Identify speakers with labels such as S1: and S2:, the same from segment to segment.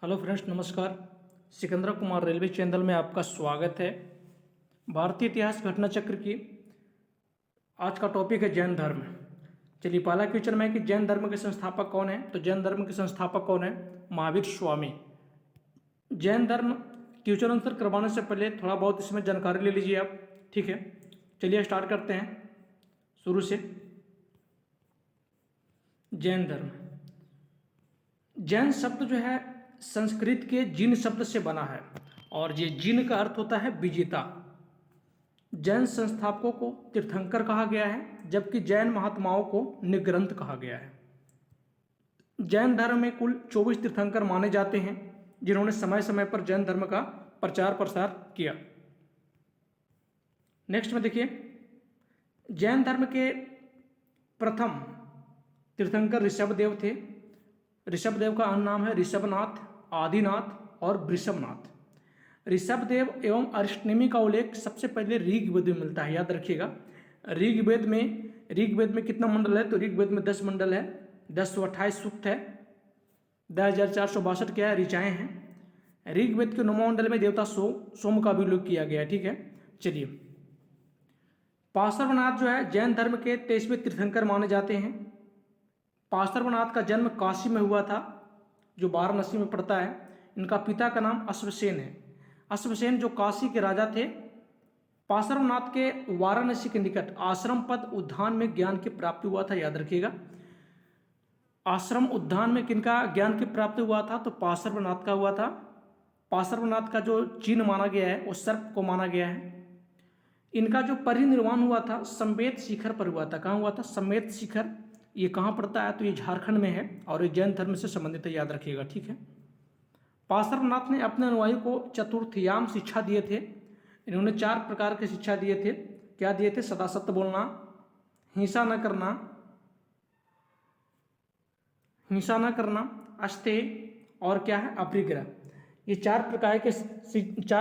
S1: Hello friends, नमस्कार। Sikandar Kumar railway channel में आपका स्वागत है। भारतीय इतिहास घटना चक्र की आज का टॉपिक है जैन धर्म। चलिए, पहला क्वेश्चन में है कि जैन धर्म के संस्थापक कौन है। तो जैन धर्म के संस्थापक कौन है? महावीर स्वामी। जैन धर्म क्वेश्चन आंसर करवाने से पहले थोड़ा बहुत इसमें जानकारी ले लीजिए आप, ठीक है। चलिए स्टार्ट करते हैं शुरू से। जैन धर्म, जैन शब्द जो है संस्कृत के जिन शब्द से बना है और ये जिन का अर्थ होता है विजेता। जैन संस्थापकों को तीर्थंकर कहा गया है, जबकि जैन महात्माओं को निग्रंथ कहा गया है। जैन धर्म में कुल 24 तीर्थंकर माने जाते हैं, जिन्होंने समय समय पर जैन धर्म का प्रचार प्रसार किया। नेक्स्ट में देखिए, जैन धर्म के प्रथम तीर्थंकर ऋषभदेव थे। ऋषभदेव का अन्य नाम है ऋषभनाथ, आदिनाथ और वृषभनाथ। ऋषभदेव एवं अरिष्टनेमी का उल्लेख सबसे पहले ऋग्वेद में मिलता है, याद रखिएगा। ऋग्वेद में कितना मंडल है? तो ऋग्वेद में 10 मंडल है, 1028 सूक्त है, 10,462 क्या है? ऋचाएँ हैं। ऋग्वेद के 9 मंडल में देवता सोम का भी उल्लेख किया गया है, ठीक है। चलिए, पार्श्वनाथ जो है जैन धर्म के 23वें तीर्थंकर माने जाते हैं। पार्श्वनाथ का जन्म काशी में हुआ था, जो वाराणसी में पड़ता है। इनका पिता का नाम अश्वसेन है। अश्वसेन जो काशी के राजा थे। पार्श्वनाथ के वाराणसी के निकट आश्रम पद उद्यान में ज्ञान की प्राप्ति हुआ था, याद रखिएगा। आश्रम उद्यान में किनका ज्ञान की प्राप्ति हुआ था? तो पार्श्वनाथ का हुआ था। पार्श्वनाथ का जो चिन्ह माना गया है वो सर्प को माना गया है। इनका जो परिनिर्वाण हुआ था समेत शिखर पर हुआ था। कहाँ हुआ था? समेत शिखर। ये कहाँ पड़ता है? तो ये झारखंड में है और ये जैन धर्म से संबंधित है, याद रखिएगा, ठीक है। पार्श्वनाथ ने अपने अनुयायी को चतुर्थयाम शिक्षा दिए थे। इन्होंने 4 प्रकार की शिक्षा दिए थे। क्या दिए थे? सदा सत्य बोलना, हिंसा न करना, अस्तेय और क्या है? अपरिग्रह। ये 4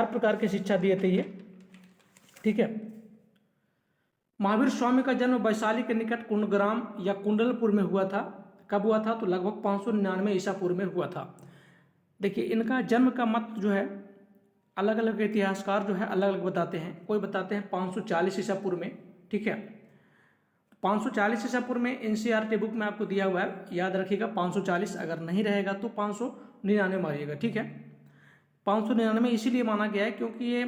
S1: प्रकार के शिक्षा दिए थे ये, ठीक है। महावीर स्वामी का जन्म वैशाली के निकट कुंडग्राम या कुंडलपुर में हुआ था। कब हुआ था? तो लगभग 599 ईसा पूर्व में हुआ था। देखिए, इनका जन्म का मत जो है अलग अलग इतिहासकार जो है अलग अलग बताते हैं। कोई बताते हैं 540 ईसा पूर्व में, ठीक है। 540 ईसा पूर्व में एनसीईआरटी बुक में आपको दिया हुआ है, याद रखिएगा। 540 अगर नहीं रहेगा तो 599 मारिएगा, ठीक है। 599 इसीलिए माना गया है क्योंकि ये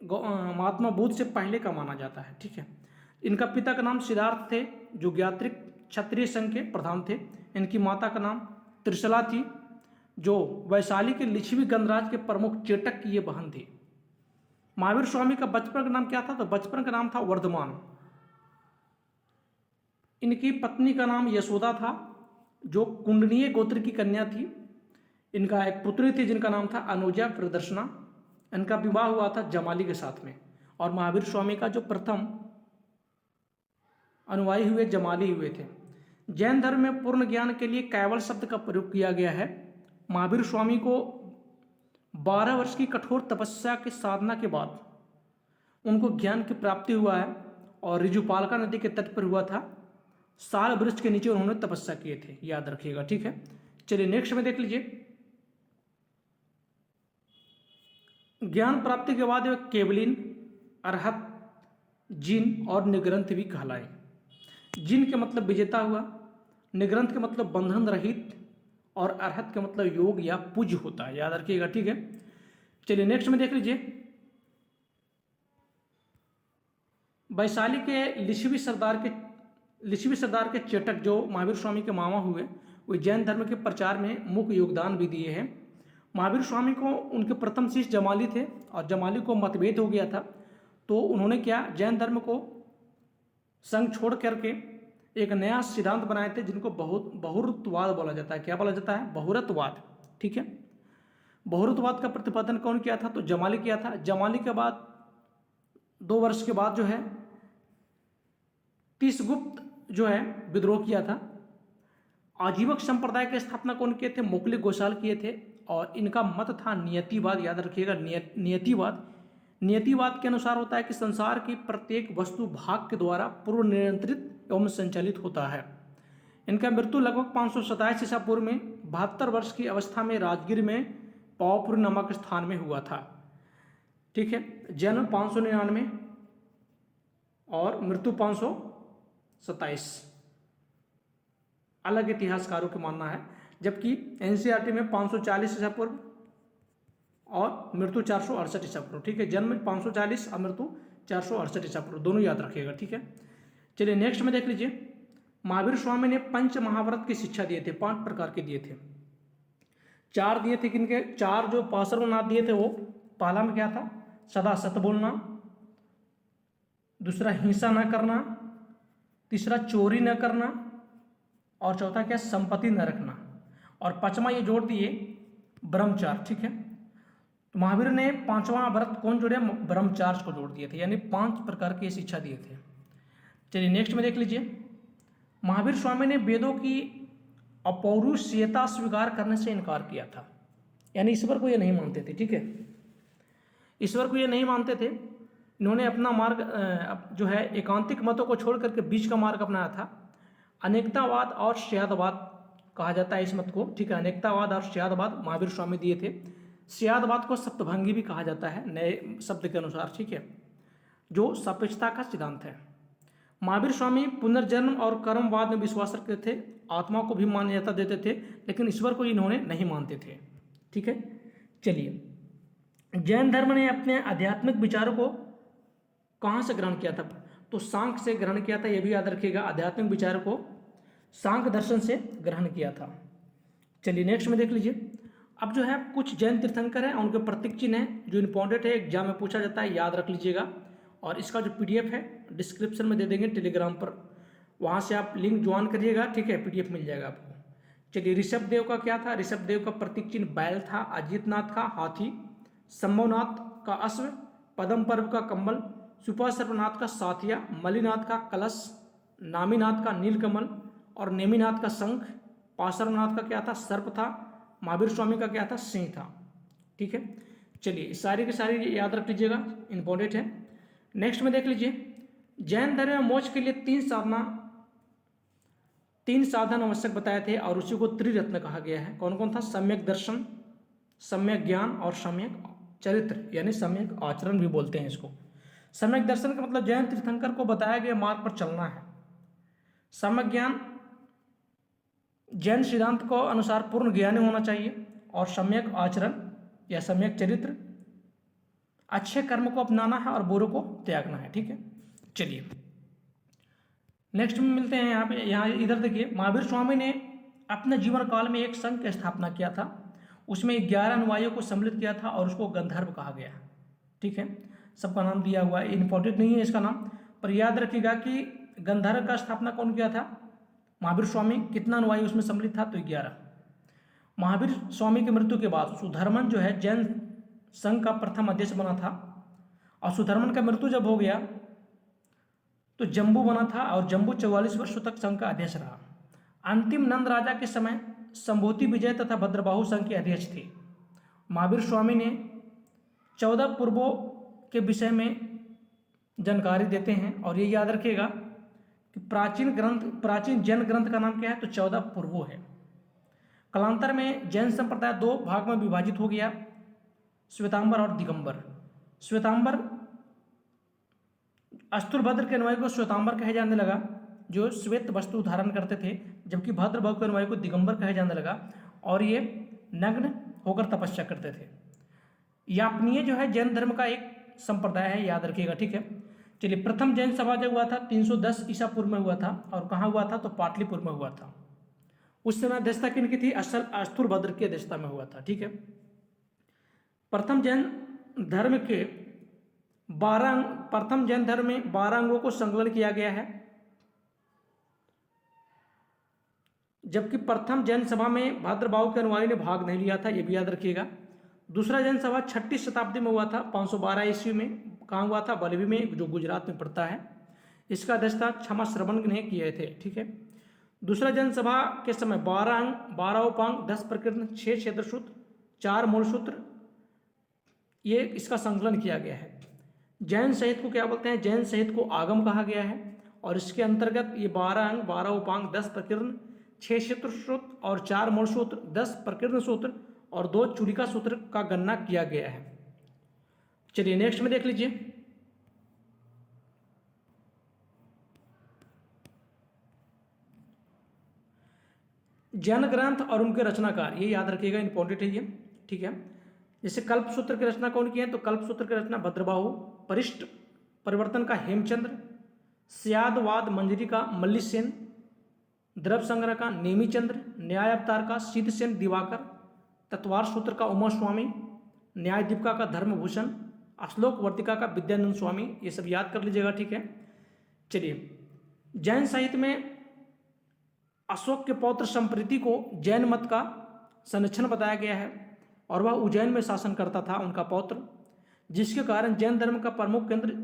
S1: महात्मा बुद्ध से पहले का माना जाता है, ठीक है। इनका पिता का नाम सिद्धार्थ थे, जो ज्ञात्रिक क्षत्रिय संघ के प्रधान थे। इनकी माता का नाम त्रिशला थी, जो वैशाली के लिच्छवी गणराज के प्रमुख चेटक की ये बहन थी। महावीर स्वामी का बचपन का नाम क्या था? तो बचपन का नाम था वर्धमान। इनकी पत्नी का नाम यशोदा था, जो कुंडनीय गोत्र की कन्या थी। इनका एक पुत्री थी जिनका नाम था अनुजा प्रदर्शना। इनका विवाह हुआ था जमाली के साथ में। और महावीर स्वामी का जो प्रथम अनुयायी हुए जमाली हुए थे। जैन धर्म में पूर्ण ज्ञान के लिए कैवल शब्द का प्रयोग किया गया है। महावीर स्वामी को 12 वर्ष की कठोर तपस्या की साधना के बाद उनको ज्ञान की प्राप्ति हुआ है और ऋजुपालका नदी के तट पर हुआ था। साल वृक्ष के नीचे उन्होंने तपस्या किए थे, याद रखिएगा, ठीक है। चलिए नेक्स्ट में देख लीजिए। ज्ञान प्राप्ति के बाद वे केवलिन, अरहत, जिन और निग्रंथ भी कहलाए। जिन के मतलब विजेता हुआ, निग्रंथ के मतलब बंधन रहित और अरहत का मतलब योग या पूज्य होता है, याद रखिएगा, ठीक है। चलिए नेक्स्ट में देख लीजिए। वैशाली के लिच्छवी सरदार के चेटक, जो महावीर स्वामी के मामा हुए, वे जैन धर्म के प्रचार में मुख्य योगदान भी दिए हैं। महावीर स्वामी को उनके प्रथम शिष्य जमाली थे और जमाली को मतभेद हो गया था, तो उन्होंने क्या, जैन धर्म को संग छोड़ करके एक नया सिद्धांत बनाए थे जिनको बहुरुतवाद बोला जाता है। क्या बोला जाता है? बहुरुतवाद, ठीक है। बहुरुतवाद का प्रतिपादन कौन किया था? तो जमाली किया था। जमाली के बाद 2 वर्ष के बाद जो है तीसगुप्त जो है विद्रोह किया था। आजीवक संप्रदाय की स्थापना कौन किए थे? मोकली गोसाल किए थे। और इनका मत था नियतिवाद, याद रखिएगा, नियतिवाद। नियतिवाद के अनुसार होता है कि संसार की प्रत्येक वस्तु भाग के द्वारा पूर्व नियंत्रित एवं संचालित होता है। इनका मृत्यु लगभग 527 ईसा पूर्व में 72 वर्ष की अवस्था में राजगीर में पावापुरी नामक स्थान में हुआ था। ठीक है, जन्म 599 और मृत्यु 527, अलग इतिहासकारों का मानना है, जबकि एनसीईआरटी में 540 ईसा पूर्व और मृत्यु 468 ईसा पूर्व। ठीक है, जन्म 540 और मृत्यु 468 ईसा पूर्व, दोनों याद रखिएगा। ठीक है, चलिए नेक्स्ट में देख लीजिए। महावीर स्वामी ने पंच महाव्रत की शिक्षा दिए थे, 5 प्रकार के दिए थे। 4 दिए थे, किनके 4 जो पार्श्वनाथ दिए थे वो, पहला में क्या था, सदा सत्य बोलना, दूसरा हिंसा न करना, तीसरा चोरी न करना, और चौथा क्या, संपत्ति न रखना, और 5वां ये जोड़ दिए ब्रह्मचार्य। ठीक है, तो महावीर ने 5वां व्रत कौन जोड़े, ब्रह्मचार्य को जोड़ दिए थे, यानी 5 प्रकार की शिक्षा दिए थे। चलिए नेक्स्ट में देख लीजिए। महावीर स्वामी ने वेदों की अपौरुषेयता स्वीकार करने से इनकार किया था, यानी ईश्वर को ये नहीं मानते थे। ठीक है, ईश्वर को ये नहीं मानते थे। इन्होंने अपना मार्ग जो है एकांतिक मतों को छोड़ करके बीच का मार्ग अपनाया था। अनेकतावाद और स्यादवाद कहा जाता है इस मत को। ठीक है, अनेकतावाद और स्यादवाद महावीर स्वामी दिए थे। स्यादवाद को सप्तभंगी भी कहा जाता है नए शब्द के अनुसार। ठीक है, जो सापेक्षता का सिद्धांत है। महावीर स्वामी पुनर्जन्म और कर्मवाद में विश्वास रखते थे, आत्मा को भी मान्यता देते थे, लेकिन ईश्वर को इन्होंने नहीं मानते थे। ठीक है, चलिए जैन धर्म ने अपने आध्यात्मिक विचारों को कहाँ से ग्रहण किया था, तो सांख्य से ग्रहण किया था। यह भी याद रखिएगा, आध्यात्मिक विचारों को सांख्य दर्शन से ग्रहण किया था। चलिए नेक्स्ट में देख लीजिए। अब जो है कुछ जैन तीर्थंकर हैं, उनके प्रतीक चिन्ह हैं जो इंपॉर्टेंट है, एग्जाम में पूछा जाता है, याद रख लीजिएगा। और इसका जो पीडीएफ है डिस्क्रिप्शन में दे देंगे टेलीग्राम पर, वहाँ से आप लिंक ज्वाइन करिएगा। ठीक है, पीडीएफ मिल जाएगा आपको। चलिए ऋषभ देव का क्या था, ऋषभ देव का प्रतीक चिन्ह बैल था, अजीतनाथ का हाथी, संभवनाथ का अश्व, पद्म पर्व का कम्बल, सुपा सर्वनाथ का साथिया, मलिनाथ का कलश, नामीनाथ का नीलकमल और नेमिनाथ का शंख, पार्श्वनाथ का क्या था, सर्प था, महावीर स्वामी का क्या था, सिंह था। ठीक है, चलिए सारी की सारी याद रख लीजिएगा, इंपॉर्टेंट है। नेक्स्ट में देख लीजिए। जैन धर्म में मोक्ष के लिए 3 साधन आवश्यक बताए थे और उसी को त्रिरत्न कहा गया है। कौन कौन था, सम्यक दर्शन, सम्यक ज्ञान और सम्यक चरित्र, यानी सम्यक आचरण भी बोलते हैं इसको। सम्यक दर्शन का मतलब जैन तीर्थंकर को बताया गया मार्ग पर चलना है। सम्यक ज्ञान जैन सिद्धांत को अनुसार पूर्ण ज्ञानी होना चाहिए, और सम्यक आचरण या सम्यक चरित्र अच्छे कर्म को अपनाना है और बुरे को त्यागना है। ठीक है, चलिए नेक्स्ट में मिलते हैं। यहाँ इधर देखिए, महावीर स्वामी ने अपने जीवन काल में एक संघ की स्थापना किया था, उसमें 11 अनुयायियों को सम्मिलित किया था और उसको गंधर्व कहा गया। ठीक है, सबका नाम दिया हुआ है, इंपॉर्टेंट नहीं है इसका नाम, पर याद रखिएगा कि गंधर्व का स्थापना कौन किया था, महावीर स्वामी। कितना अनुयायी उसमें सम्मिलित था, तो 11। महावीर स्वामी की मृत्यु के बाद सुधर्मन जो है जैन संघ का प्रथम अध्यक्ष बना था, और सुधर्मन का मृत्यु जब हो गया तो जम्बू बना था, और जम्बू 44 वर्षों तक संघ का अध्यक्ष रहा। अंतिम नंद राजा के समय संभूति विजय तथा भद्रबाहु संघ के अध्यक्ष थे। महावीर स्वामी ने 14 पूर्वों के विषय में जानकारी देते हैं, और ये याद रखिएगा कि प्राचीन जैन ग्रंथ का नाम क्या है, तो 14 पूर्वों है। कालांतर में जैन संप्रदाय 2 भाग में विभाजित हो गया, श्वेतांबर और दिगंबर। श्वेतांबर अस्तुरभद्र के अनुयायी को श्वेतांबर कहे जाने लगा, जो श्वेत वस्त्र धारण करते थे, जबकि भद्रबाहु के अनुयायी को दिगंबर कहे जाने लगा, और ये नग्न होकर तपस्या करते थे। यापनीय जो है जैन धर्म का एक संप्रदाय है, याद रखिएगा। ठीक है, चलिए प्रथम जैन सभा जब हुआ था 310 ईसा पूर्व में हुआ था, और कहाँ हुआ था, तो पाटलिपुत्र में हुआ था। उस समय अध्यक्षता किनकी थी, अस्तुरभद्र की अध्यक्षता में हुआ था। ठीक है, प्रथम जैन धर्म में 12 अंगों को संकलन किया गया है, जबकि प्रथम जैन सभा में भद्रबाहु के अनुयायी ने भाग नहीं लिया था, यह भी याद रखिएगा। दूसरा जैन सभा 6ठी शताब्दी में हुआ था, 512 ईस्वी में। कहाँ हुआ था, बलवी में, जो गुजरात में पड़ता है। इसका अध्यक्षता क्षमा श्रवण ने किए थे। ठीक है, दूसरा जैन सभा के समय 12 अंग, 12 उपांग, 10 प्रकीर्तन, 6 क्षेत्रसूत्र, 4 मूलसूत्र, ये इसका संकलन किया गया है। जैन साहित्य को क्या बोलते हैं, जैन साहित्य को आगम कहा गया है, और इसके अंतर्गत ये 12 अंग, 12 उपांग, 10 प्रकीर्तन, 6 क्षेत्र सूत्र और 4 मूल सूत्र, 10 प्रकीर्तन सूत्र और 2 चूलिका सूत्र का गणना किया गया है। चलिए नेक्स्ट में देख लीजिए। जैन ग्रंथ और उनके रचनाकार, ये याद रखिएगा, इंपॉर्टेंट है ये, ठीक है। जैसे कल्पसूत्र की रचना कौन की है, तो कल्पसूत्र की रचना भद्रबाहु, परिष्ट परिवर्तन का हेमचंद्र, स्यादवाद मंजरी का मल्लिसेन, द्रव संग्रह का नेमीचंद्र, न्याय अवतार का सिद्धसेन दिवाकर, तत्वार सूत्र का उमा स्वामी, न्याय दीपिका का धर्मभूषण, श्लोक वर्तिका का विद्यानंद स्वामी, ये सब याद कर लीजिएगा, ठीक है। चलिए जैन साहित्य में अशोक के पौत्र संप्रीति को जैन मत का संरक्षण बताया गया है और वह उज्जैन में शासन करता था, उनका पौत्र, जिसके कारण जैन धर्म का प्रमुख केंद्र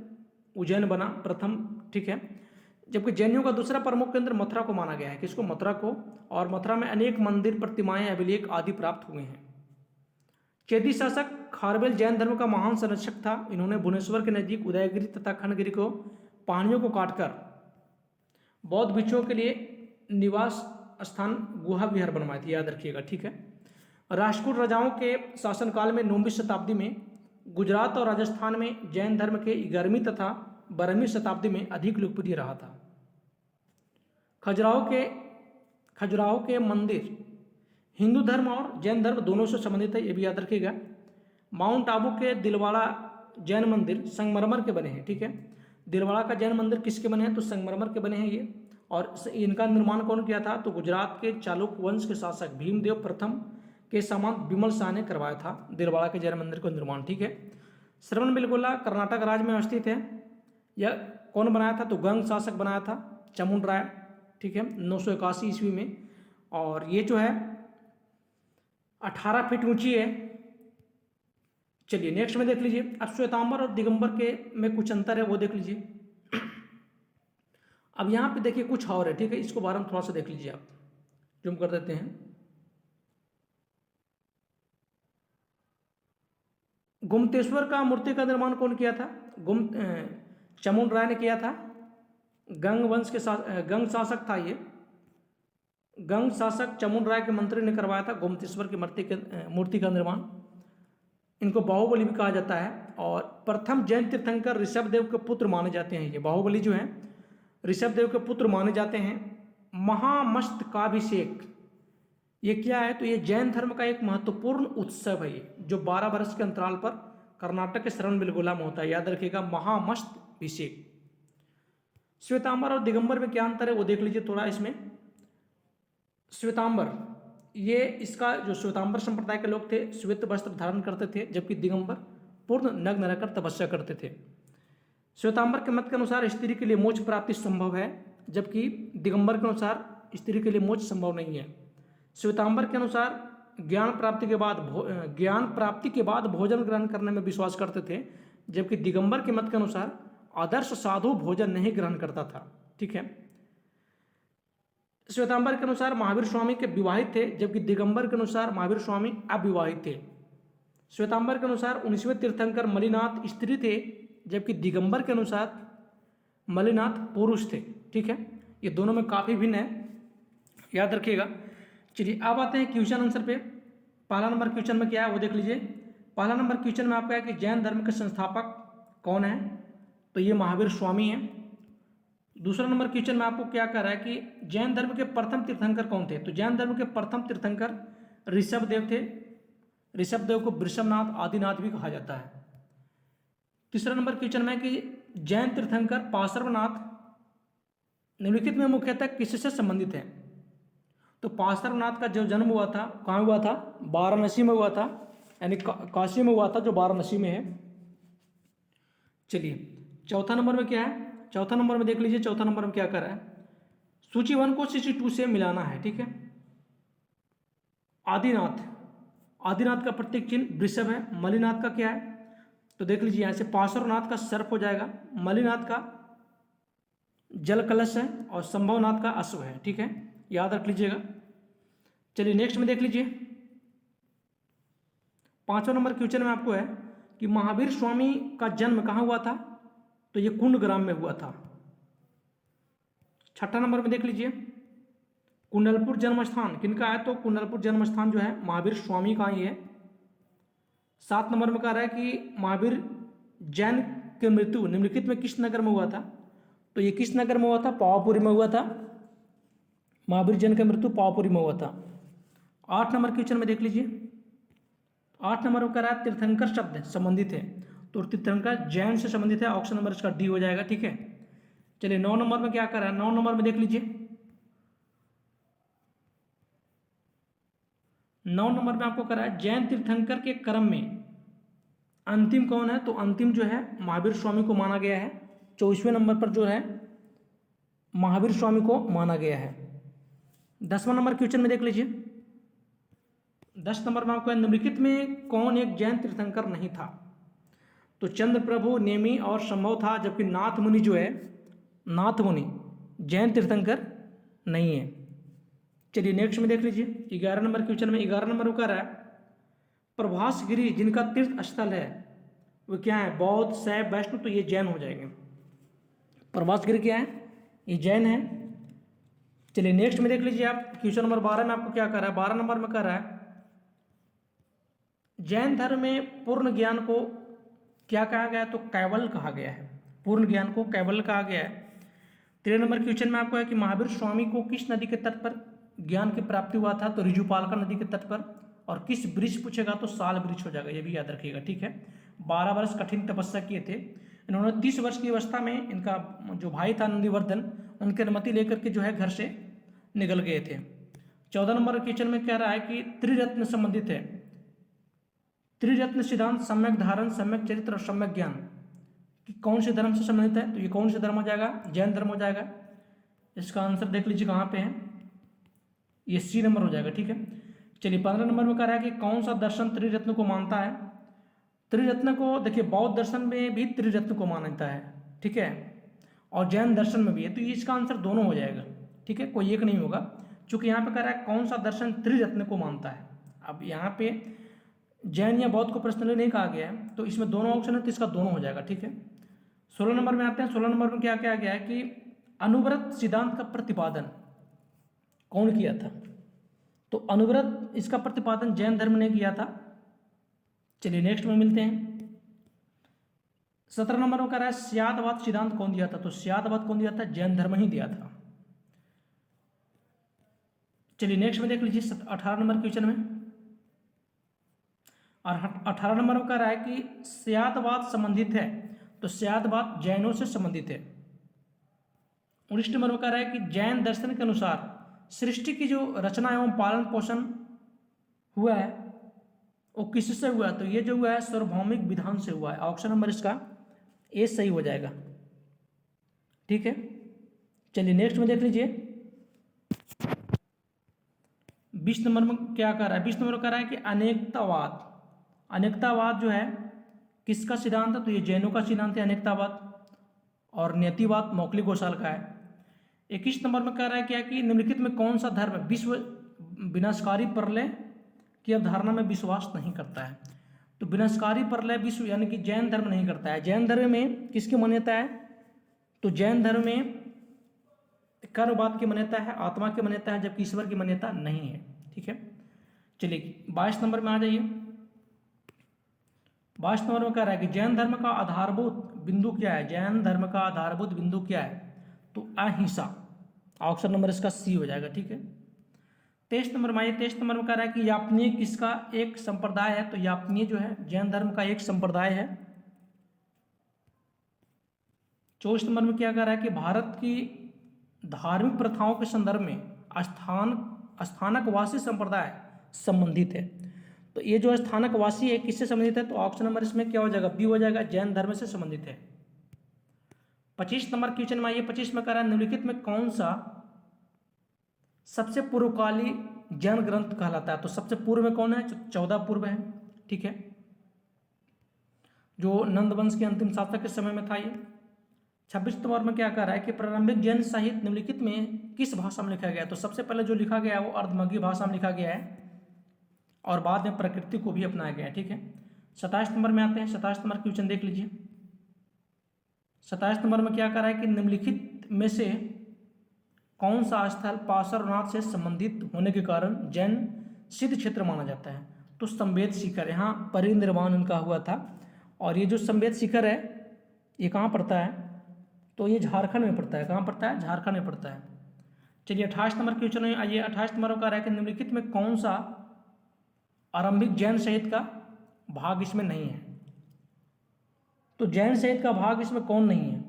S1: उज्जैन बना प्रथम, ठीक है। जबकि जैनियों का दूसरा प्रमुख केंद्र मथुरा को माना गया है, किसको, मथुरा को, और मथुरा में अनेक मंदिर, प्रतिमाएं, अभिलेख आदि प्राप्त हुए हैं। चेदी शासक खारवेल जैन धर्म का महान संरक्षक था। इन्होंने भुवनेश्वर के नजदीक उदयगिरी तथा खंडगिरी को पहाड़ियों को काटकर बौद्ध भिक्षुओं के लिए निवास स्थान गुहा विहार बनवाए थे, याद रखिएगा, ठीक है। राष्ट्रकूट राजाओं के शासनकाल में 9वीं शताब्दी में गुजरात और राजस्थान में जैन धर्म के 11वीं तथा 12वीं शताब्दी में अधिक लोकप्रिय रहा था। खजुराहो के मंदिर हिंदू धर्म और जैन धर्म दोनों से संबंधित है, ये भी याद रखिएगा। माउंट आबू के दिलवाड़ा जैन मंदिर संगमरमर के बने हैं, ठीक है। दिलवाड़ा का जैन मंदिर किसके बने हैं, तो संगमरमर के बने हैं ये। और इनका निर्माण कौन किया था, तो गुजरात के चालुक्य वंश के शासक भीमदेव प्रथम के सामंत विमल शाह ने करवाया था दिलवाड़ा के जैन मंदिर का निर्माण, ठीक है। श्रवणबेलगोला कर्नाटक राज्य में स्थित है। यह कौन बनाया था, तो गंग शासक बनाया था, चामुंड राय, ठीक है, 981 ईस्वी में। और ये जो है 18 फीट ऊंची है। चलिए नेक्स्ट में देख लीजिए। अब श्वेतांबर और दिगंबर के में कुछ अंतर है, वो देख लीजिए। अब यहाँ पे देखिए कुछ और है, ठीक है, इसको बारे में थोड़ा सा देख लीजिए, आप जूम कर देते हैं। गुमतेश्वर का मूर्ति का निर्माण कौन किया था, चामुंड राय ने किया था। गंग वंश के गंग शासक था ये, गंग शासक चामुंड राय के मंत्री ने करवाया था गुमतेश्वर की मूर्ति का निर्माण। इनको बाहुबली भी कहा जाता है। और प्रथम जैन तीर्थंकर ऋषभदेव के पुत्र माने जाते हैं। ये बाहुबली जो है ऋषभदेव के पुत्र माने जाते हैं। महामस्तकाभिषेक ये क्या है, तो ये जैन धर्म का एक महत्वपूर्ण उत्सव है, ये जो 12 वर्ष के अंतराल पर कर्नाटक के श्रवणबेलगोला में होता है, याद रखिएगा, महामस्तकाभिषेक। श्वेतांबर और दिगंबर में क्या अंतर है, वो देख लीजिए थोड़ा। इसमें श्वेतांबर, ये इसका जो श्वेतांबर संप्रदाय के लोग थे श्वेत वस्त्र धारण करते थे, जबकि दिगंबर पूर्ण नग्न रहकर तपस्या करते थे। श्वेतांबर के मत के अनुसार स्त्री के लिए मोक्ष प्राप्ति संभव है, जबकि दिगंबर के अनुसार स्त्री के लिए मोक्ष संभव नहीं है। श्वेतांबर के अनुसार ज्ञान प्राप्ति के बाद भोजन ग्रहण करने में विश्वास करते थे, जबकि दिगंबर के मत के अनुसार आदर्श साधु भोजन नहीं ग्रहण करता था, ठीक है। श्वेतांबर के अनुसार महावीर स्वामी के विवाहित थे, जबकि दिगंबर के अनुसार महावीर स्वामी अविवाहित थे। श्वेतांबर के अनुसार 19वें तीर्थंकर मलिनाथ स्त्री थे, जबकि दिगंबर के अनुसार मलिनाथ पुरुष थे, ठीक है। ये दोनों में काफ़ी भिन्न है, याद रखिएगा। चलिए अब आते हैं क्वेश्चन आंसर पे। पहला नंबर क्वेश्चन में क्या है वो देख लीजिए। पहला नंबर क्वेश्चन में आपका है कि जैन धर्म के संस्थापक कौन है, तो ये महावीर स्वामी हैं। दूसरा नंबर क्वेश्चन में आपको क्या कह रहा है कि जैन धर्म के प्रथम तीर्थंकर कौन थे, तो जैन धर्म के प्रथम तीर्थंकर ऋषभदेव थे। ऋषभदेव को वृषभनाथ आदिनाथ भी कहा जाता है। तीसरा नंबर क्वेश्चन में कि जैन तीर्थंकर पार्श्वनाथ निम्नलिखित में मुख्यतः किससे संबंधित है, तो पार्श्वनाथ का जो जन्म हुआ था कहाँ हुआ था, वाराणसी में हुआ था, यानी काशी में हुआ था जो वाराणसी में है। चलिए चौथा नंबर में क्या है, चौथा नंबर में देख लीजिए। चौथा नंबर में क्या कर रहा है, सूची 1 को सूची 2 से मिलाना है, ठीक है। आदिनाथ का प्रतीक चिन्ह वृषभ है। मलिनाथ का क्या है, तो देख लीजिए यहाँ से पार्श्वनाथ का सर्प हो जाएगा, मलिनाथ का जल कलश है और संभवनाथ का अश्व है, ठीक है, याद रख लीजिएगा। चलिए नेक्स्ट में देख लीजिए। 5वां नंबर क्वेश्चन में आपको है कि महावीर स्वामी का जन्म कहाँ हुआ था, तो ये कुंडग्राम में हुआ था। 6ठा नंबर में देख लीजिए। कुंडलपुर जन्म स्थान किनका है? तो कुंडलपुर जन्म स्थान जो है महावीर स्वामी का ही है। 7 नंबर में कह रहा है कि महावीर जैन की मृत्यु निम्नलिखित में किस नगर में हुआ था? तो ये किस नगर में हुआ था? पावापुरी में हुआ था। महावीर जैन की मृत्यु पावापुरी में हुआ था। 8 नंबर क्वेश्चन में देख लीजिए। 8 नंबर में कह रहा है तीर्थंकर शब्द संबंधित है, तो तीर्थंकर जैन से संबंधित है। ऑप्शन नंबर इसका डी हो जाएगा। ठीक है, चलिए 9 नंबर में क्या कर रहा है? 9 नंबर में देख लीजिए। 9 नंबर में आपको कह रहा है जैन तीर्थंकर के क्रम में अंतिम कौन है? तो अंतिम जो है महावीर स्वामी को माना गया है। 24वें नंबर पर जो है महावीर स्वामी को माना गया है। 10वां नंबर क्वेश्चन में देख लीजिए। 10 नंबर में आपको निम्नलिखित में कौन एक जैन तीर्थंकर नहीं था? तो चंद्र प्रभु, नेमी और संभव था, जबकि नाथ मुनि जो है, नाथ मुनि जैन तीर्थंकर नहीं है। चलिए नेक्स्ट में देख लीजिए। 11 नंबर क्वेश्चन में 11 नंबर का रहा है प्रभास गिरी जिनका तीर्थ स्थल है वो क्या है? बौद्ध, शैव, वैष्णव, तो ये जैन हो जाएंगे। प्रभास गिरी क्या है? ये जैन है। चलिए नेक्स्ट में देख लीजिए आप। क्वेश्चन नंबर 12 में आपको क्या कर रहा है? 12 नंबर में कर रहा है जैन धर्म में पूर्ण ज्ञान को क्या कहा गया? तो कैवल्य कहा गया है। पूर्ण ज्ञान को कैवल्य कहा गया है। 13 नंबर क्वेश्चन में आपको है कि महावीर स्वामी को किस नदी के तट पर ज्ञान की प्राप्ति हुआ था? तो रिजुपालका नदी के तट पर। और किस वृक्ष पूछेगा? तो साल वृक्ष हो जाएगा, ये भी याद रखिएगा। ठीक है, 12 वर्ष कठिन तपस्या किए थे इन्होंने। 30 वर्ष की अवस्था में इनका जो भाई था नंदीवर्धन, उनकी अनुमति लेकर के जो है घर से निकल गए थे। 14 नंबर क्वेश्चन में कह रहा है कि त्रिरत्न संबंधित है। त्रिरत्न सिद्धांत सम्यक धारण, सम्यक चरित्र और सम्यक ज्ञान कि कौन से धर्म से संबंधित है? तो ये कौन से धर्म हो जाएगा? जैन धर्म हो जाएगा। इसका आंसर देख लीजिए कहाँ पे है, ये सी नंबर हो जाएगा। ठीक है, चलिए 15 नंबर में कह रहा है कि कौन सा दर्शन त्रिरत्न को मानता है? त्रिरत्न को देखिए बौद्ध दर्शन में भी त्रिरत्न को मानता है। ठीक है, और जैन दर्शन में भी है, तो इसका आंसर दोनों हो जाएगा। ठीक है, कोई एक नहीं होगा, क्योंकि यहाँ पे कह रहा है कौन सा दर्शन त्रिरत्न को मानता है। अब यहाँ पे जैन या बौद्ध को पर्सनली नहीं कहा गया है, तो इसमें दोनों ऑप्शन है, तो इसका दोनों हो जाएगा। ठीक है, 16 नंबर में आते हैं। 16 नंबर में क्या क्या गया है कि अनुव्रत सिद्धांत का प्रतिपादन कौन किया था? तो अनुव्रत इसका प्रतिपादन जैन धर्म ने किया था। चलिए नेक्स्ट में मिलते हैं। 17 नंबर में कह रहा है स्यादवाद सिद्धांत कौन दिया था? तो स्यादवाद कौन दिया था? जैन धर्म ही दिया था। चलिए नेक्स्ट में देख लीजिए 18 नंबर क्वेश्चन में। और 18 नंबर में कह रहा है कि स्यादवाद संबंधित है, तो स्यादवाद जैनों से संबंधित है। 19 नंबर में कह रहा है कि जैन दर्शन के अनुसार सृष्टि की जो रचना एवं पालन पोषण हुआ है वो किससे हुआ? तो ये जो हुआ है सार्वभौमिक विधान से हुआ है। ऑप्शन नंबर इसका ए सही हो जाएगा। ठीक है, चलिए नेक्स्ट में देख लीजिए। 20 नंबर में क्या कर रहा है? 20 नंबर में कह रहा है कि अनेकतावाद, अनेकतावाद जो है किसका सिद्धांत है? तो ये जैनों का सिद्धांत है अनेकतावाद। और नियतिवाद मौखली घोषाल का है। 21 नंबर में कह रहा है क्या कि निम्नलिखित में कौन सा धर्म विश्व विनाशकारी प्रलय की अवधारणा में विश्वास नहीं करता है? तो विनाशकारी प्रलय विश्व यानी कि जैन धर्म नहीं करता है। जैन धर्म में किसकी मान्यता है? तो जैन धर्म में कर्मवाद की मान्यता है, आत्मा की मान्यता है, जबकि ईश्वर की मान्यता नहीं है। ठीक है, चलिए 22 नंबर में आ जाइए। 22 नंबर में कह रहा है कि जैन धर्म का आधारभूत बिंदु क्या है? जैन धर्म का आधारभूत बिंदु क्या है? तो अहिंसा। ऑप्शन नंबर इसका सी हो जाएगा। ठीक है, 23 नंबर में आइए। 23 नंबर में कह रहा है कि यापनीय किसका एक संप्रदाय है? तो यापनीय जो है जैन धर्म का एक संप्रदाय है। 24 नंबर में क्या कह रहा है कि भारत की धार्मिक प्रथाओं के संदर्भ में स्थानकवासी संप्रदाय संबंधित है। तो ये जो स्थानकवासी है किससे संबंधित है? तो ऑप्शन नंबर इसमें क्या हो जाएगा? बी हो जाएगा, जैन धर्म से संबंधित है। 25 नंबर क्वेश्चन में आइए। 25 में कह रहा है निम्नलिखित में कौन सा सबसे पूर्वकाली जैन ग्रंथ कहलाता है? तो सबसे पूर्व में कौन है? 14 पूर्व है। ठीक है, जो नंद वंश के अंतिम शासक के समय में था ये। 26 नंबर में क्या कह रहा है कि प्रारंभिक जैन साहित्य निम्नलिखित में किस भाषा में लिखा गया? तो सबसे पहले जो लिखा गया है वो अर्धमगही भाषा में लिखा गया है और बाद में प्रकृति को भी अपनाया गया है। ठीक है, 27 नंबर में आते हैं। 27 नंबर क्वेश्चन देख लीजिए। 27 नंबर में क्या कह रहा है कि निम्नलिखित में से कौन सा स्थल पार्श्वनाथ से संबंधित होने के कारण जैन सिद्ध क्षेत्र माना जाता है? तो संवेद शिखर, यहाँ परिनिर्वाण इनका हुआ था। और ये जो संवेद शिखर है ये कहाँ पड़ता है? तो ये झारखंड में पड़ता है। कहाँ पड़ता है? झारखंड में पड़ता है। चलिए 28 नंबर क्वेश्चन है। आइए 28 नंबर का है कि निम्नलिखित में कौन सा आरंभिक जैन साहित्य का भाग इसमें नहीं है? तो जैन साहित्य का भाग इसमें कौन नहीं है?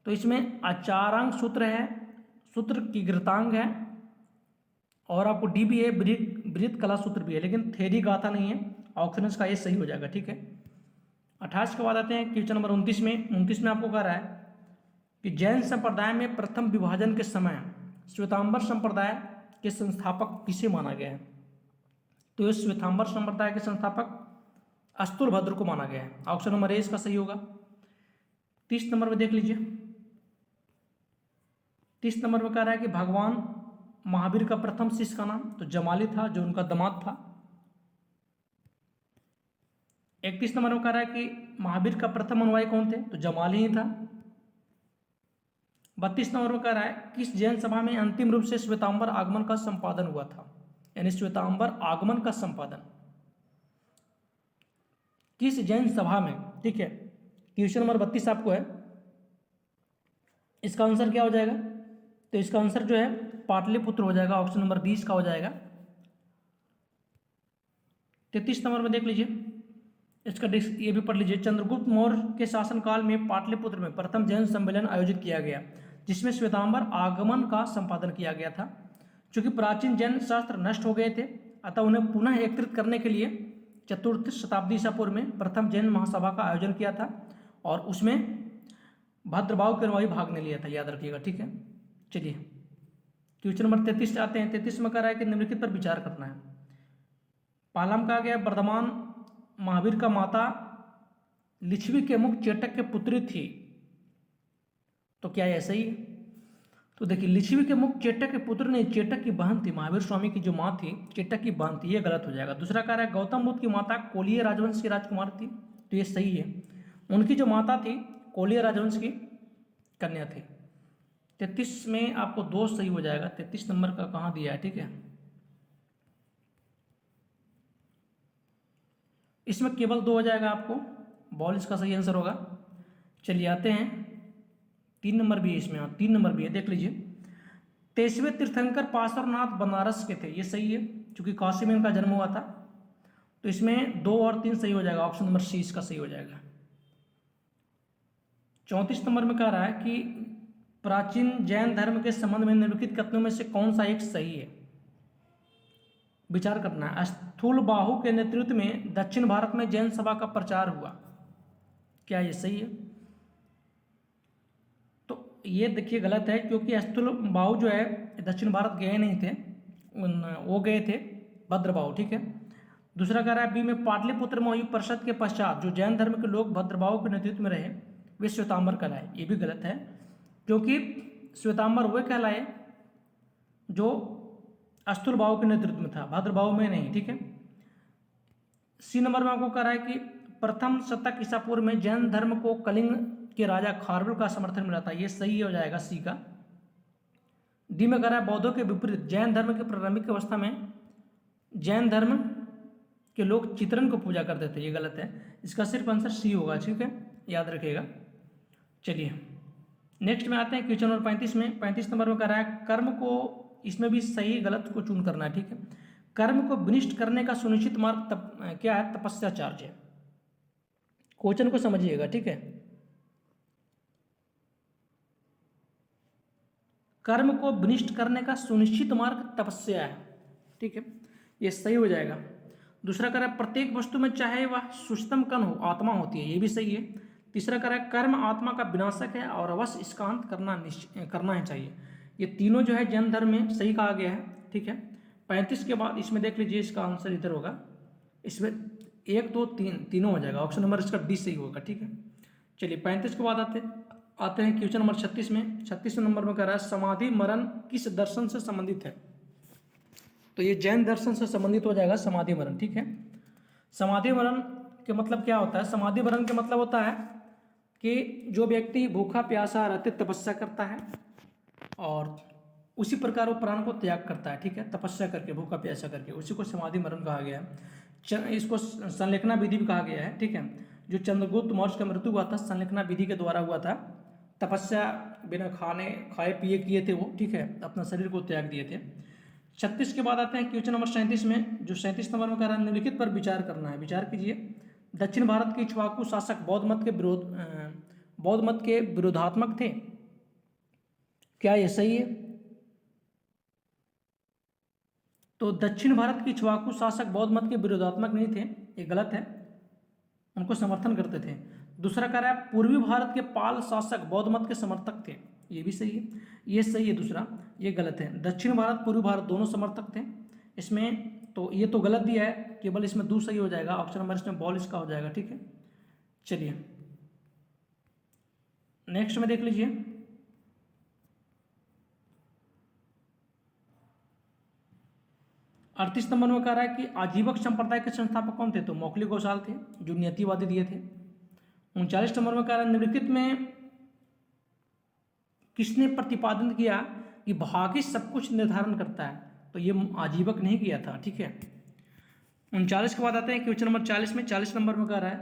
S1: तो इसमें आचारांग सूत्र है, सूत्र की गृतांग है, और आपको डी भी है, बृहत कला सूत्र भी है, लेकिन थेरी गाथा नहीं है। ऑप्शन का ये सही हो जाएगा। ठीक है। 28 के बाद आते हैं क्वेश्चन नंबर 29 में। 29 में आपको कह रहा है कि जैन संप्रदाय में प्रथम विभाजन के समय श्वेतांबर संप्रदाय के संस्थापक किसे माना गया है? तो इस श्वेतांबर संप्रदाय के संस्थापक अस्तुलभद्र को माना गया है। ऑप्शन नंबर ए इसका सही होगा। 30 नंबर में देख लीजिए। 30 नंबर में कह रहा है कि भगवान महावीर का प्रथम शिष्य का नाम, तो जमाली था, जो उनका दामाद था। 31 नंबर में कह रहा है कि महावीर का प्रथम अनुयायी कौन थे? तो जमाली ही था। 32 नंबर में कह रहा है किस जैन सभा में अंतिम रूप से श्वेतांबर आगमन का संपादन हुआ था? यानी श्वेतांबर आगमन का संपादन किस जैन सभा में? ठीक है। क्वेश्चन नंबर 32 आपको है, इसका आंसर क्या हो जाएगा? तो इसका आंसर जो है पाटलिपुत्र हो जाएगा। ऑप्शन नंबर 20 का हो जाएगा। 33 नंबर में देख लीजिए, इसका ये भी पढ़ लीजिए। चंद्रगुप्त मौर्य के शासनकाल में पाटलिपुत्र में प्रथम जैन सम्मेलन आयोजित किया गया, जिसमें श्वेतांबर आगमन का संपादन किया गया था। चूंकि प्राचीन जैन शास्त्र नष्ट हो गए थे, अतः उन्हें पुनः एकत्रित करने के लिए चतुर्थ शताब्दी ईसा पूर्व में प्रथम जैन महासभा का आयोजन किया था, और उसमें भद्रभाव के अनुयायी भाग ने लिया था, याद रखिएगा। ठीक है। चलिए क्वेश्चन नंबर 33 आते हैं। 33 में कह रहा है कि निम्नलिखित पर विचार करना है। पहला में कहा गया वर्धमान महावीर का माता लिच्छवी के मुख चेटक के पुत्री थी, तो क्या ऐसा ही है? तो देखिए, लिच्छवी के मुख चेटक के पुत्र नहीं, चेटक की बहन थी। महावीर स्वामी की जो माँ थी चेटक की बहन थी, ये गलत हो जाएगा। दूसरा कह रहा है गौतम बुद्ध की माता कोलीय राजवंश की राजकुमार थी, तो ये सही है। उनकी जो माता थी कोलीय राजवंश की कन्या थी। 33 में आपको 2 सही हो जाएगा। 33 नंबर का कहाँ दिया है? ठीक है, इसमें केवल 2 हो जाएगा आपको। बॉल इसका सही आंसर होगा। चलिए आते हैं 3 नंबर भी है इसमें। 3 नंबर भी है, देख लीजिए। 23वें तीर्थंकर पार्श्वनाथ बनारस के थे, ये सही है, क्योंकि काशी में इनका जन्म हुआ था। तो इसमें 2 और 3 सही हो जाएगा। ऑप्शन नंबर सी इसका सही हो जाएगा। 34 नंबर में कह रहा है कि प्राचीन जैन धर्म के संबंध में निम्नलिखित कथनों में से कौन सा एक सही है? विचार करना है। स्थूलबाहु के नेतृत्व में दक्षिण भारत में जैन सभा का प्रचार हुआ, क्या ये सही है? तो ये देखिए गलत है, क्योंकि स्थूलबाहु जो है दक्षिण भारत गए नहीं थे, वो गए थे भद्रबाहु। ठीक है। दूसरा कह रहा है बी में पाटलिपुत्र में हुई परिषद के पश्चात जो जैन धर्म के लोग भद्रबाहु के नेतृत्व में रहे वे श्वेतांबर कहलाए, ये भी गलत है, क्योंकि श्वेतांबर वे कहलाए जो स्थूलबाहु के नेतृत्व में था, भद्रबाहु में नहीं। ठीक है। सी नंबर में आपको कह रहा है कि प्रथम शतक ईसा पूर्व में जैन धर्म को कलिंग के राजा खारवेल का समर्थन मिला था, ये सही हो जाएगा सी का। डी में कह रहा है बौद्धों के विपरीत जैन धर्म के प्रारंभिक अवस्था में जैन धर्म के लोग चित्रण को पूजा करते थे, ये गलत है। इसका सिर्फ आंसर सी होगा। ठीक है, याद रखिएगा। चलिए नेक्स्ट में आते हैं क्वेश्चन नंबर 35 में। 35 नंबर में कह रहा है कर्म को, इसमें भी सही गलत को चुन करना है। ठीक है। कर्म को विनिष्ट करने का सुनिश्चित मार्ग क्या है? तपस्याचार्य। क्वेश्चन को समझिएगा। ठीक है। कर्म को विनिष्ट करने का सुनिश्चित मार्ग तपस्या है। ठीक है, ये सही हो जाएगा। दूसरा कह रहा है प्रत्येक वस्तु में चाहे वह सूक्ष्मतम कण हो आत्मा होती है, ये भी सही है। तीसरा कह रहा है कर्म आत्मा का विनाशक है और अवश्य इसका अंत करना ही चाहिए। ये तीनों जो है जैन धर्म में सही कहा गया है। ठीक है। 35 के बाद इसमें देख लीजिए, इसका आंसर इधर होगा। इसमें 1 2 3 तीनों हो जाएगा। ऑप्शन नंबर इसका डी सही होगा। ठीक है। चलिए 35 के बाद आते हैं क्वेश्चन नंबर 36 में। 36 नंबर में कह रहा है समाधि मरण किस दर्शन से संबंधित है? तो ये जैन दर्शन से संबंधित हो जाएगा समाधि मरण। ठीक है। समाधि मरण के मतलब क्या होता है? समाधि मरण के मतलब होता है कि जो व्यक्ति भूखा प्यासा रहते तपस्या करता है और उसी प्रकार वो प्राण को त्याग करता है, ठीक है, तपस्या करके, भूखा प्यासा करके, उसी को समाधि मरण कहा गया है। इसको संलेखना विधि भी कहा गया है, ठीक है। जो चंद्रगुप्त मौर्य का मृत्यु हुआ था संलेखना विधि के द्वारा हुआ था। तपस्या बिना खाए पिए किए थे वो, ठीक है, अपना शरीर को त्याग दिए थे। 36 के बाद आते हैं क्वेश्चन नंबर 37 में, जो 37 नंबर में कह रहा है निम्नलिखित पर विचार करना है। विचार कीजिए। दक्षिण भारत के इक्ष्वाकु शासक बौद्ध मत के विरोधात्मक थे, क्या ये सही है? तो दक्षिण भारत के इक्ष्वाकु शासक बौद्ध मत के विरोधात्मक नहीं थे, ये गलत है, उनको समर्थन करते थे। दूसरा कह रहा है पूर्वी भारत के पाल शासक बौद्ध मत के समर्थक थे, ये भी सही है, ये सही है दूसरा, ये गलत है। दक्षिण भारत पूर्वी भारत दोनों समर्थक थे इसमें, तो ये तो गलत दिया है, केवल इसमें दूसरा सही हो जाएगा, ऑप्शन नंबर इसमें बॉल इसका हो जाएगा, ठीक है। चलिए नेक्स्ट में देख लीजिए। 38 नंबर में कह रहा है कि आजीवक संप्रदाय के संस्थापक कौन थे? तो मौखली घोषाल थे, जो नियतिवादी दिए थे। 39 नंबर में कह रहा है निम्नलिखित में किसने प्रतिपादन किया कि भाग्य सब कुछ निर्धारण करता है? तो ये आजीवक नहीं किया था, ठीक है। 39 के बाद आते हैं क्वेश्चन नंबर 40 में। 40 नंबर में कह रहा है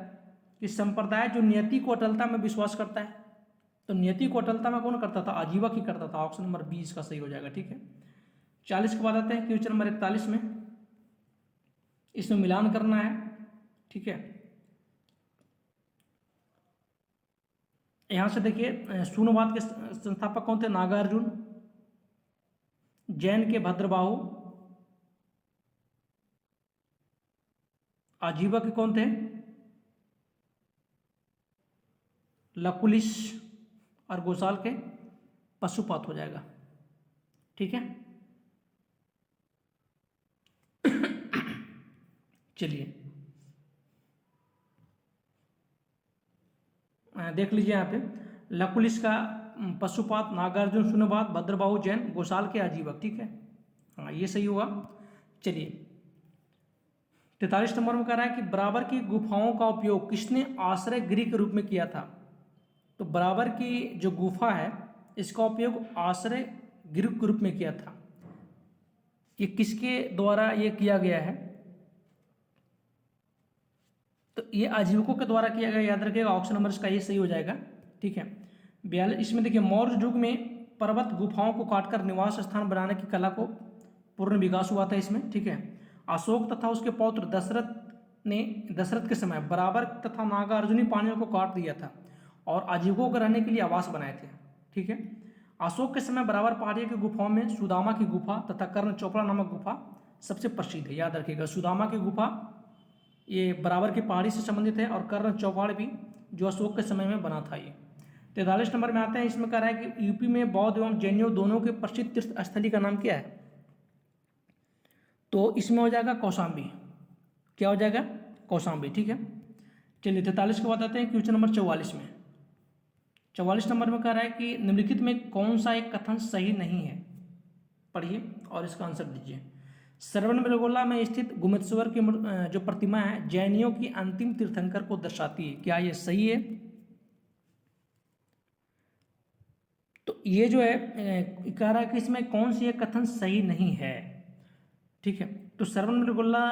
S1: कि संप्रदाय जो नियति को अटलता में विश्वास करता है, तो नियति को अटलता में कौन करता था? आजीवक ही करता था, ऑप्शन नंबर 20 का सही हो जाएगा, ठीक है। 40 के बाद आते हैं क्वेश्चन नंबर 41 में, इसमें मिलान करना है, ठीक है। यहां से देखिए शून्यवाद के संस्थापक कौन थे? नागार्जुन। जैन के भद्रबाहु। आजीवक कौन थे? लकुलिश। और गोसाल के पशुपात हो जाएगा, ठीक है। चलिए देख लीजिए यहाँ पे, लकुलिश का पशुपात, नागार्जुन शून्यवाद, भद्रबाहु जैन, गोसाल के आजीवक, ठीक है। हाँ ये सही होगा। चलिए 43 नंबर में कह रहा है कि बराबर की गुफाओं का उपयोग किसने आश्रय गृह के रूप में किया था? तो बराबर की जो गुफा है इसका उपयोग आश्रय गृह के रूप में किया था, ये किसके द्वारा ये किया गया है? तो ये आजीविकों के द्वारा किया गया, याद रखिएगा, ऑप्शन नंबर इसका ये सही हो जाएगा, ठीक है। 42 इसमें देखिए मौर्य युग में पर्वत गुफाओं को काटकर निवास स्थान बनाने की कला को पूर्ण विकास हुआ था इसमें, ठीक है। अशोक तथा उसके पौत्र दशरथ के समय बराबर तथा नागार्जुनी पहाड़ियों को काट दिया था और आजीविकों को रहने के लिए आवास बनाए थे, ठीक है। अशोक के समय बराबर पहाड़ियों की गुफाओं में सुदामा की गुफा तथा कर्ण चौपड़ा नामक गुफा सबसे प्रसिद्ध है, याद रखिएगा। सुदामा की गुफा ये बराबर की पहाड़ी से संबंधित है और कर्ण चौपाड़ भी जो अशोक के समय में बना था ये। 43 नंबर में आते हैं, इसमें कह रहा है कि यूपी में बौद्ध एवं जैनियों दोनों के प्रसिद्ध तीर्थ स्थली का नाम क्या है? तो इसमें हो जाएगा कौशाम्बी, क्या हो जाएगा? कौशाम्बी, ठीक है। चलिए 43 के बाद आते हैं क्वेश्चन नंबर 44 में। 44 नंबर में कह रहा है कि निम्नलिखित में कौन सा एक कथन सही नहीं है? पढ़िए और इसका आंसर दीजिए। श्रवणबेलगोला में स्थित गुमेश्वर की जो प्रतिमा है जैनियों की अंतिम तीर्थंकर को दर्शाती है, क्या ये सही है? तो ये जो है कह रहा है कि इसमें कौन सी एक कथन सही नहीं है, ठीक है। तो श्रवणबेलगोला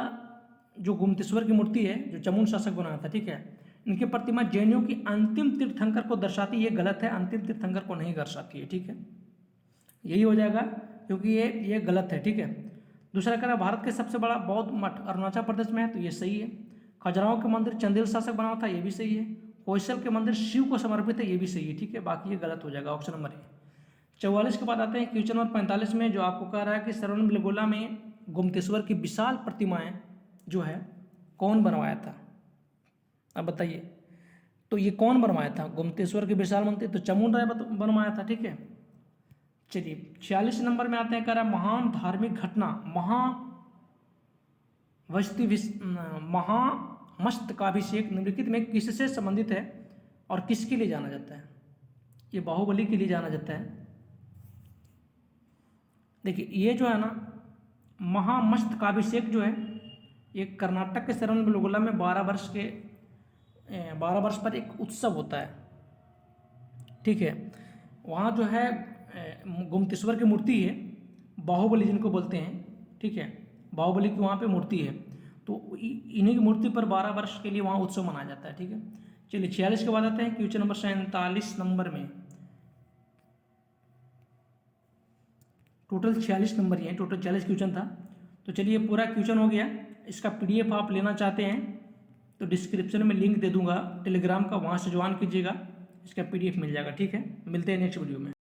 S1: जो गुमतेश्वर की मूर्ति है जो चमुन शासक बनाया था, ठीक है, इनकी प्रतिमा जैनियों की अंतिम तीर्थंकर को दर्शाती है, ये गलत है, अंतिम तीर्थंकर को नहीं दर्शाती है, ठीक है। यही हो जाएगा क्योंकि ये गलत है, ठीक है। दूसरा कह रहा भारत के सबसे बड़ा बौद्ध मठ अरुणाचल प्रदेश में है, तो ये सही है। खजुराहो के मंदिर चंदेल शासक बना था, ये भी सही है। होयसल के मंदिर शिव को समर्पित है, ये भी सही है, ठीक है। बाकी ये गलत हो जाएगा, ऑप्शन नंबर ए। 44 के बाद आते हैं क्वेश्चन नंबर 45 में, जो आपको कह रहा है कि श्रवणबेलगोला में गुमतेश्वर की विशाल प्रतिमाएं जो है कौन बनवाया था? अब बताइए, तो ये कौन बनवाया था गुमतेश्वर की विशाल मंदिर? तो चमुन राय बनवाया था, ठीक है। चलिए 46 नंबर में आते हैं, कह रहा है महान धार्मिक घटना महामस्तकाभिषेक निम्नलिखित में किससे संबंधित है और किसके लिए जाना जाता है? ये बाहुबली के लिए जाना जाता है। देखिए ये जो है ना महामस्तकाभिषेक जो है ये कर्नाटक के श्रवणबेलगोला में 12 वर्ष पर एक उत्सव होता है, ठीक है। वहाँ जो है गुमतेश्वर की मूर्ति है बाहुबली जिनको बोलते हैं, ठीक है, बाहुबली की वहाँ पे मूर्ति है, तो इन्हीं की मूर्ति पर 12 वर्ष के लिए वहाँ उत्सव मनाया जाता है, ठीक है। चलिए 46 के बाद आते हैं क्वेश्चन नंबर 47 नंबर में। टोटल 46 नंबर ही है, टोटल 40 क्वेश्चन था। तो चलिए पूरा क्वेश्चन हो गया। इसका PDF आप लेना चाहते हैं तो डिस्क्रिप्शन में लिंक दे दूंगा टेलीग्राम का, वहाँ से ज्वाइन कीजिएगा, इसका PDF मिल जाएगा, ठीक है। मिलते हैं नेक्स्ट वीडियो में।